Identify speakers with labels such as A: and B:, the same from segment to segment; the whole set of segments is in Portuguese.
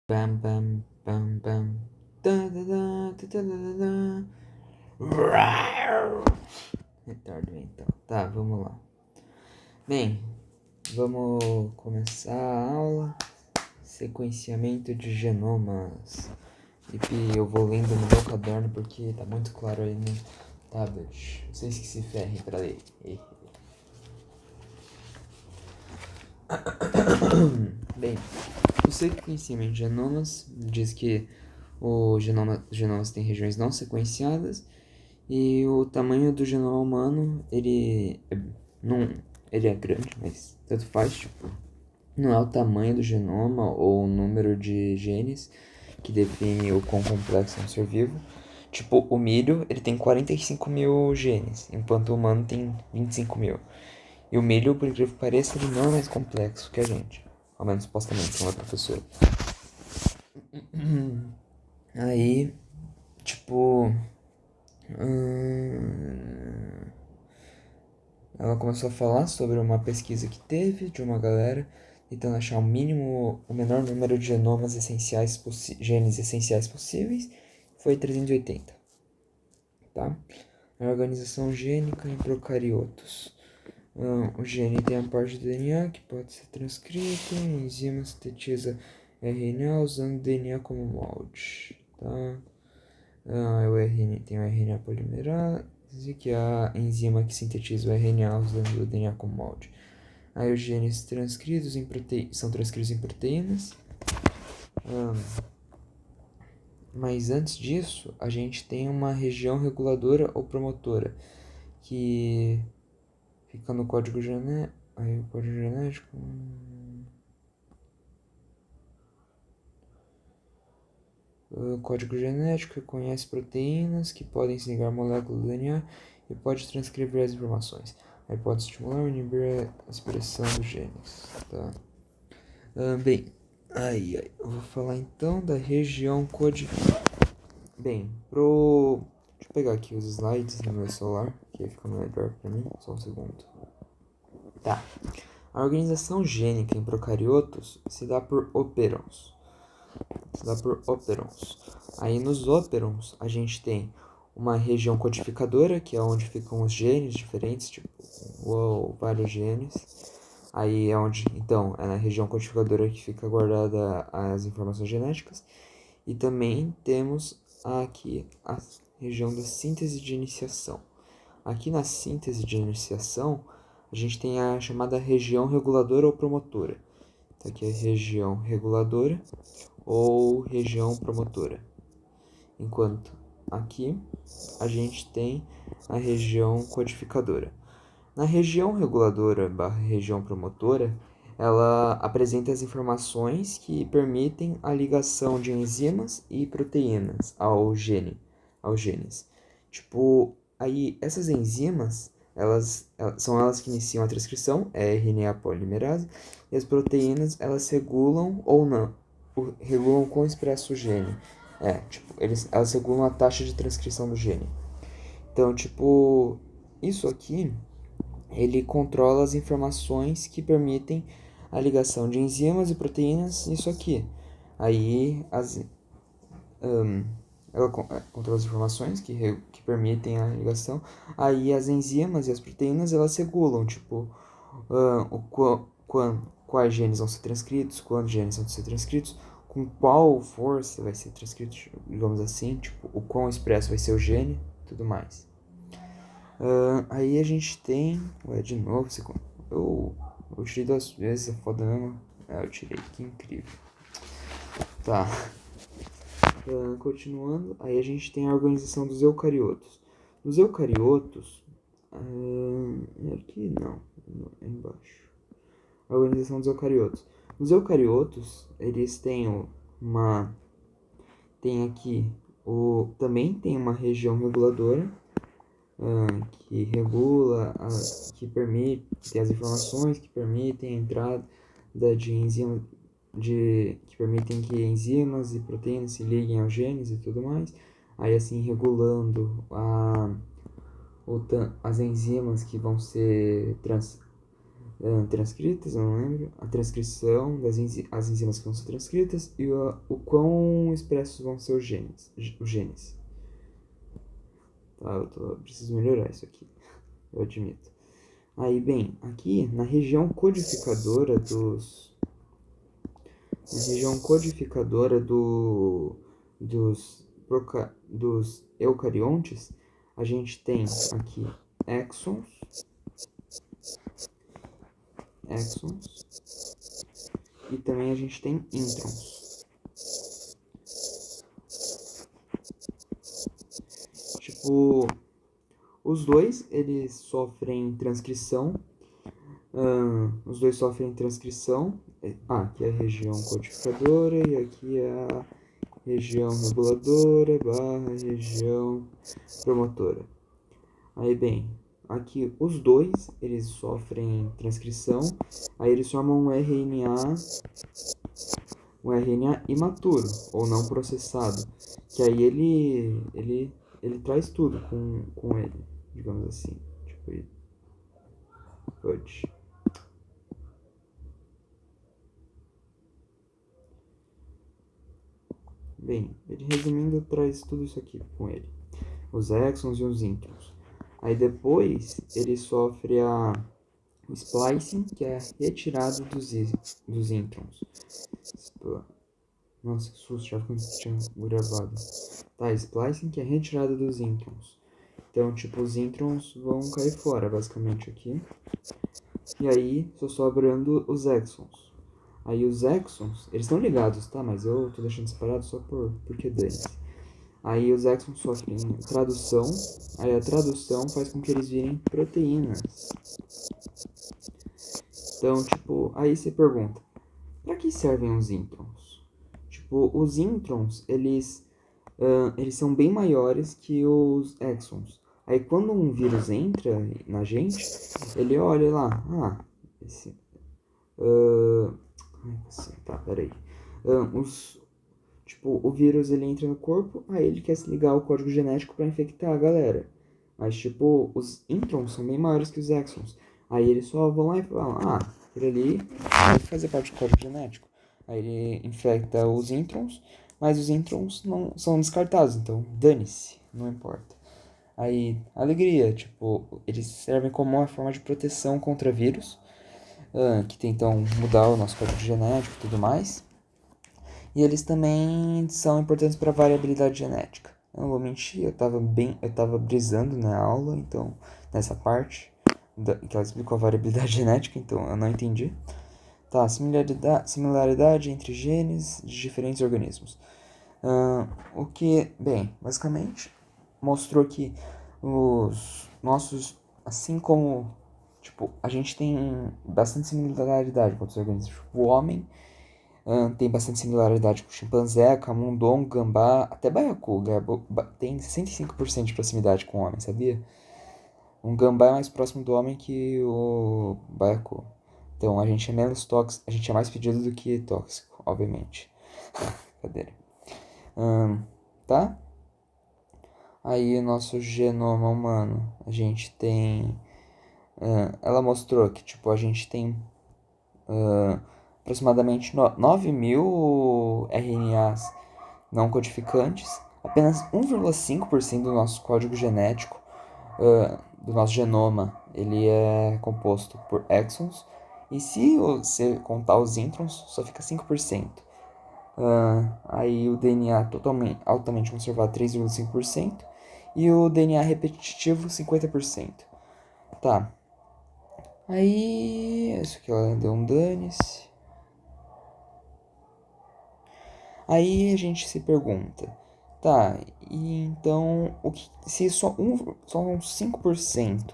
A: Bam, bam, bam, bam. Da, da, da, da, da, da, da. Rar. Retardo mental. Tá, vamos lá. Bem, vamos começar a aula. Sequenciamento de genomas. E eu vou lendo no meu caderno porque tá muito claro aí no tablet. Vocês que se ferrem pra ler. Bem, o sequenciamento de genomas diz que os genomas têm regiões não sequenciadas e o tamanho do genoma humano, não, ele é grande, mas tanto faz, tipo, não é o tamanho do genoma ou o número de genes que define o quão complexo é um ser vivo. Tipo, o milho, ele tem 45 mil genes, enquanto o humano tem 25 mil. E o milho, por incrível que pareça, ele não é mais complexo que a gente. Ao menos supostamente, como é professora. Aí, tipo. Ela começou a falar sobre uma pesquisa que teve de uma galera tentando achar o menor número de genomas essenciais, genes essenciais possíveis. Foi 380, tá? A organização gênica em procariotos. O gene tem a parte do DNA que pode ser transcrito, a enzima sintetiza RNA usando DNA como molde, tá? Tem o RNA polimerase, que é a enzima que sintetiza o RNA usando o DNA como molde. Aí os genes transcritos são transcritos em proteínas. Mas antes disso, a gente tem uma região reguladora ou promotora, que fica no código genético. Aí o código genético. O código genético reconhece proteínas que podem se ligar à molécula do DNA e pode transcrever as informações. Aí pode estimular ou inibir a expressão dos genes. Tá? Bem, eu vou falar então da região Bem, deixa eu pegar aqui os slides no meu celular, que fica melhor pra mim. Só um segundo. Tá. A organização gênica em procariotos se dá por operons. Aí nos operons a gente tem uma região codificadora, que é onde ficam os genes diferentes, tipo, vários genes. Aí é onde, então, é na região codificadora que fica guardada as informações genéticas. E também temos aqui a região da síntese de iniciação. Aqui na síntese de iniciação, a gente tem a chamada região reguladora ou promotora. Então aqui é região reguladora ou região promotora. Enquanto aqui a gente tem a região codificadora. Na região reguladora barra região promotora, ela apresenta as informações que permitem a ligação de enzimas e proteínas aos genes. Tipo, aí essas enzimas, são elas que iniciam a transcrição, é RNA polimerase, e as proteínas, elas regulam ou não, regulam como expressa o gene. Elas regulam a taxa de transcrição do gene. Então, tipo, isso aqui ele controla as informações que permitem a ligação de enzimas e proteínas nisso aqui. Aí ela controla as informações que permitem a ligação. Aí as enzimas e as proteínas elas regulam, tipo, quais genes vão ser transcritos, quantos genes vão ser transcritos, com qual força vai ser transcrito, digamos assim, tipo, o quão expresso vai ser o gene, tudo mais. Aí a gente tem. Ué, de novo, eu tirei 2 vezes, é foda mesmo. Eu tirei, que incrível. Tá. Continuando, aí a gente tem a organização dos eucariotos. Nos eucariotos. Aqui não, é embaixo. A organização dos eucariotos. Nos eucariotos, eles têm uma. Tem aqui. Também tem uma região reguladora que regula, que permite, tem as informações que permitem a entrada de enzimas, que permitem que enzimas e proteínas se liguem aos genes e tudo mais. Aí assim regulando as enzimas que vão ser transcritas, eu não lembro, a transcrição as enzimas que vão ser transcritas e o quão expressos vão ser os genes. Tá, preciso melhorar isso aqui, eu admito. Aí, bem, aqui na região codificadora dos eucariontes, a gente tem aqui exons, e também a gente tem introns. Tipo, os dois, eles sofrem transcrição. Os dois sofrem transcrição. Aqui é a região codificadora e aqui é a região reguladora / região promotora. Aí, bem, aqui os dois, eles sofrem transcrição. Aí eles formam um RNA imaturo, ou não processado. Que aí ele traz tudo com ele, digamos assim. Tipo, ele pode. Bem, ele resumindo, traz tudo isso aqui com ele. Os exons e os introns. Aí depois ele sofre o splicing, que é a retirada dos introns. Nossa, que susto, já que eu tinha gravado. Tá, splicing, que é a retirada dos introns. Então, tipo, os introns vão cair fora, basicamente, aqui. E aí, só sobrando os exons. Aí os exons, eles estão ligados, tá? Mas eu tô deixando separado só porque dane-se. Aí os exons sofrem tradução. Aí a tradução faz com que eles virem proteínas. Então, tipo, aí você pergunta, pra que servem os introns? Tipo, os introns, eles são bem maiores que os exons. Aí quando um vírus entra na gente, ele olha lá, esse... tá, peraí. Tipo, o vírus ele entra no corpo, aí ele quer se ligar ao código genético para infectar a galera. Mas, tipo, os introns são bem maiores que os exons. Aí eles só vão lá e falam, aquele ali vai fazer parte do código genético. Aí ele infecta os introns, mas os introns não são descartados, então dane-se, não importa. Aí, alegria, tipo, eles servem como uma forma de proteção contra vírus, que tentam mudar o nosso código genético e tudo mais. E eles também são importantes para variabilidade genética. Eu não vou mentir, eu tava brisando na aula, então, nessa parte, que ela explicou a variabilidade genética, então eu não entendi. Tá, similaridade entre genes de diferentes organismos. O que, bem, basicamente, mostrou que os nossos, assim como, tipo, a gente tem bastante similaridade com outros organismos. Tipo, o homem tem bastante similaridade com o chimpanzé, camundongo, gambá, até baiacu. Tem 65% de proximidade com o homem, sabia? Um gambá é mais próximo do homem que o baiacu. Então a gente é menos tóxico, a gente é mais pedido do que tóxico, obviamente. Brincadeira. Tá? Aí nosso genoma humano, a gente tem... ela mostrou que, tipo, a gente tem aproximadamente 9.000 RNAs não codificantes. Apenas 1,5% do nosso código genético, do nosso genoma, ele é composto por exons. E se você contar os introns, só fica 5%. Aí o DNA altamente conservado 3,5% e o DNA repetitivo 50%. Tá. Aí, isso aqui ela deu um dane-se. Aí a gente se pergunta, tá, e então se só uns 5%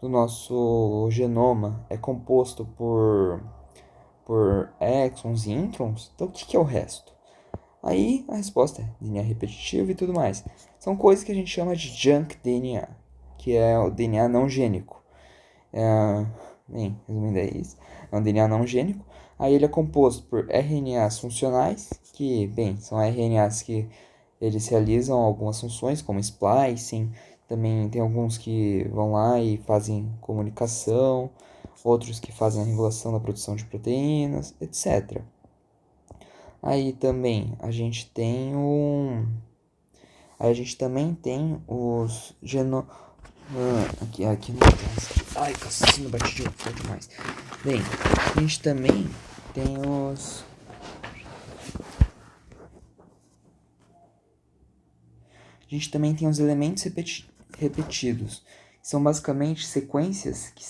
A: do nosso genoma é composto por exons e introns, então o que é o resto? Aí a resposta é DNA repetitivo e tudo mais. São coisas que a gente chama de junk DNA, que é o DNA não gênico. Bem, resumindo é isso, é um DNA não gênico. Aí ele é composto por RNAs funcionais, que, bem, são RNAs que eles realizam algumas funções, como splicing. Também tem alguns que vão lá e fazem comunicação. outros que fazem a regulação da produção de proteínas, etc. Aí também a gente tem os aqui não tem. Ai, cassino batidinho, foi demais. Bem, a gente também tem os. A gente também tem os elementos repetidos. São basicamente sequências que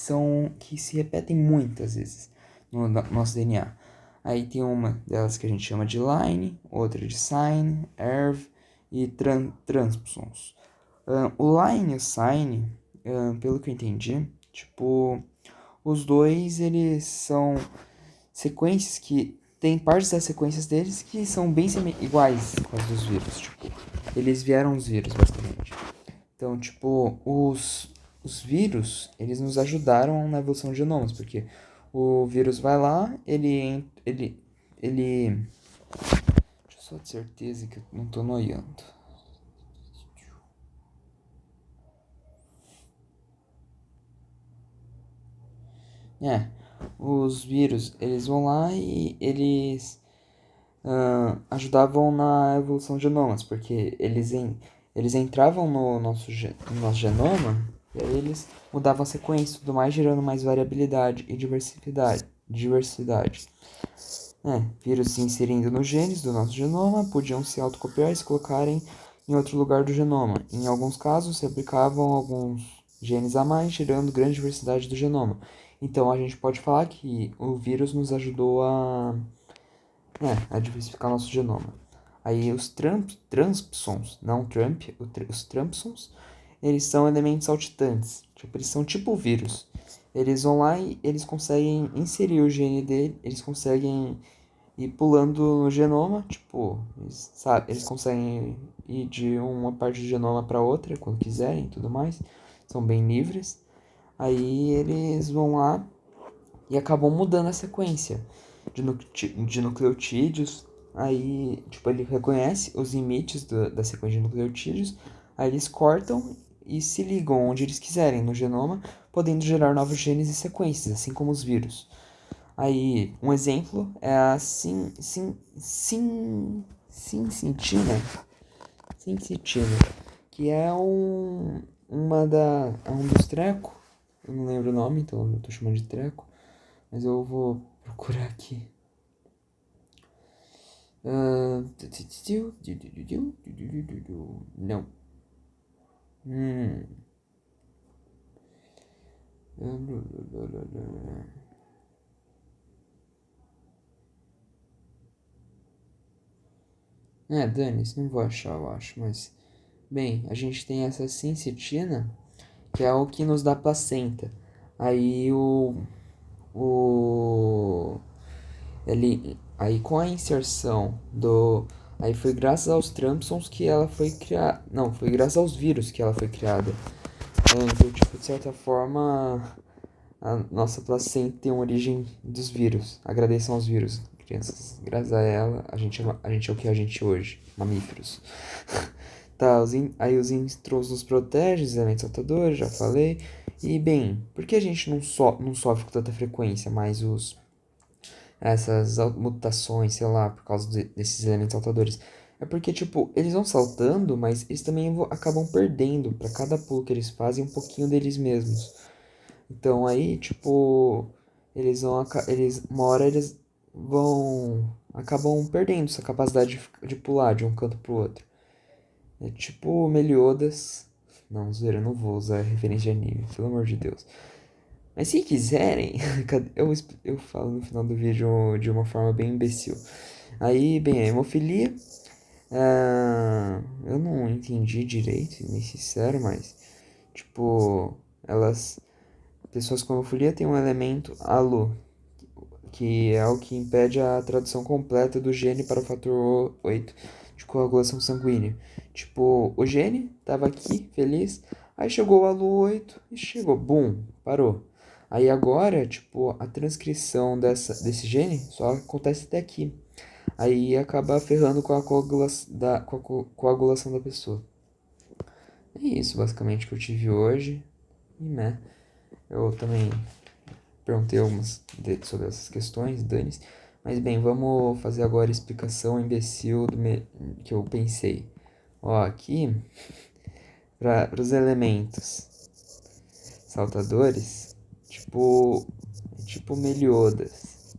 A: se repetem muitas vezes no nosso DNA. Aí tem uma delas que a gente chama de line, outra de sign, erv e transpons. O line e o sign, pelo que eu entendi, tipo, os dois eles são sequências que tem partes das sequências deles que são bem iguais com as dos vírus, tipo, eles vieram dos vírus, basicamente. Então, tipo, os vírus, eles nos ajudaram na evolução de genomas, porque o vírus vai lá, ele... Deixa eu só ter certeza que eu não tô noiando. Os vírus, eles vão lá e eles ajudavam na evolução de genomas, porque eles entravam no nosso genoma e aí eles mudavam a sequência e tudo mais, gerando mais variabilidade e diversidade. Vírus se inserindo nos genes do nosso genoma podiam se autocopiar e se colocarem em outro lugar do genoma. Em alguns casos, se aplicavam alguns genes a mais, gerando grande diversidade do genoma. Então, a gente pode falar que o vírus nos ajudou a diversificar nosso genoma. Aí os transpsons, não Trump, os transpsons, eles são elementos saltitantes. Tipo, eles são tipo o vírus. Eles vão lá e eles conseguem inserir o gene dele, eles conseguem ir pulando no genoma, tipo, eles conseguem ir de uma parte do genoma para outra quando quiserem e tudo mais. São bem livres. Aí eles vão lá e acabam mudando a sequência de nucleotídeos. Aí, tipo, ele reconhece os limites da sequência de nucleotídeos, aí eles cortam e se ligam onde eles quiserem no genoma, podendo gerar novos genes e sequências, assim como os vírus. Aí, um exemplo é a sincintina, que é um dos treco. Eu não lembro o nome, então eu tô chamando de treco. Mas eu vou procurar aqui. Não. Dane-se, não vou achar, eu acho. Mas, bem, a gente tem essa sincitina, que é o que nos dá placenta. Aí aí com a inserção aí foi graças aos Trampsons que ela foi criada. Não, foi graças aos vírus que ela foi criada. Então, tipo, de certa forma, a nossa placenta tem uma origem dos vírus. Agradeçam aos vírus, crianças. Graças a ela, a gente é o que a gente é hoje, mamíferos. Tá, aí os introns nos protegem, os elementos saltadores, já falei. E, bem, por que a gente não sofre com tanta frequência, mas essas mutações, sei lá, por causa desses elementos saltadores? É porque, tipo, eles vão saltando, mas eles também acabam perdendo, para cada pulo que eles fazem, um pouquinho deles mesmos. Então aí, tipo, uma hora eles acabam perdendo essa capacidade de pular de um canto pro outro. É tipo Meliodas. Não, zoeira, eu não vou usar referência de anime, pelo amor de Deus. Mas se quiserem, eu falo no final do vídeo de uma forma bem imbecil. Aí, bem, a hemofilia. Eu não entendi direito, nem sincero, mas, tipo, pessoas com hemofilia têm um elemento ALO, que é o que impede a tradução completa do gene para o fator 8 de coagulação sanguínea. Tipo, o gene tava aqui, feliz, aí chegou o ALO 8 e chegou, bum, parou. Aí agora, tipo, a transcrição desse gene só acontece até aqui. Aí acaba ferrando com a coagulação da pessoa. É isso, basicamente, que eu tive hoje. E, né, eu também perguntei sobre essas questões, dane-se. Mas bem, vamos fazer agora a explicação imbecil que eu pensei. Ó, aqui, para os elementos saltadores, tipo Meliodas.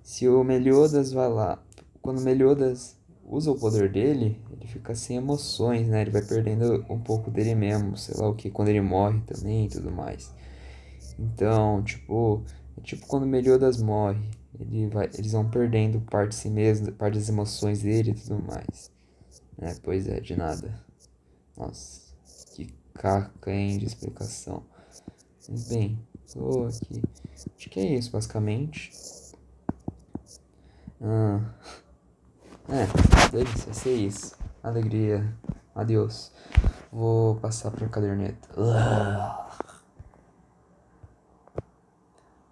A: Se o Meliodas vai lá, quando o Meliodas usa o poder dele, ele fica sem emoções, né? Ele vai perdendo um pouco dele mesmo, sei lá o que, quando ele morre também e tudo mais. Então, é tipo quando o Meliodas morre, eles vão perdendo parte de si mesmo, parte das emoções dele e tudo mais. Pois é, de nada. Nossa, que caca, hein, de explicação. Mas bem, tô aqui. Acho que é isso, basicamente. Ah, deve ser isso. Alegria. Adeus. Vou passar pra caderneta.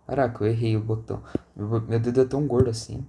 A: Caraca, eu errei o botão. Meu dedo é tão gordo assim.